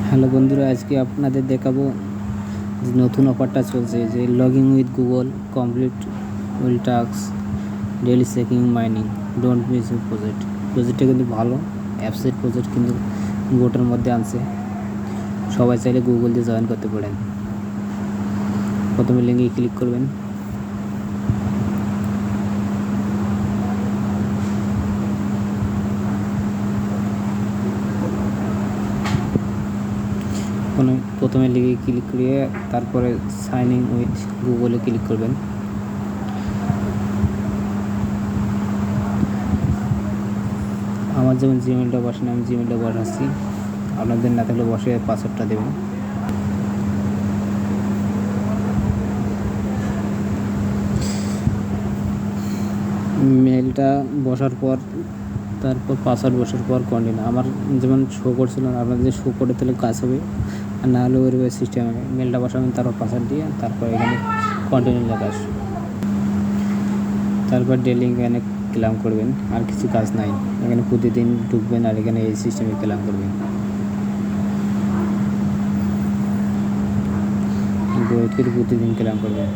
Hello বন্ধুরা, আজকে আপনাদের দেখাবো যে নতুন অফারটা চলছে, যে login with Google complete will task daily checking mining don't miss your প্রজেক্টটা কিন্তু ভালো অ্যাপসের প্রজেক্ট, কিন্তু গোটার মধ্যে আনছে। সবাই চাইলে গুগল দিয়ে জয়েন করতে পারেন। প্রথমে লিঙ্কে ক্লিক করবেন। প্রথমে লিঙ্কে ক্লিক করিয়ে তারপরে সাইন ইন উইথ গুগলে ক্লিক করবেন। আমার যেমন জিমেলটা বসান, আমি জিমেলটা বসাচ্ছি। আপনাদের না থাকলে বসে পাসওয়ার্ডটা দেবেন। মেলটা বসার পর তারপর পাসওয়ার্ড বসার পর কন্টিনিউ। আমার যেমন শো করছিল, আপনাদের যে শো করে তাহলে কাজ হবে, আর না হলে ওর সিস্টেমে মেলটা বসাবেন, তারপর পাসওয়ার্ড দিয়ে তারপর এখানে কন্টিনিউ লেখা আসবে। তারপর ডেলি এখানে ক্লেম করবেন, আর কিছু কাজ নাই। এখানে প্রতিদিন ঢুকবেন আর এখানে এই সিস্টেমে ক্লেম করবেন। প্রতিদিন ক্লেম করবেন।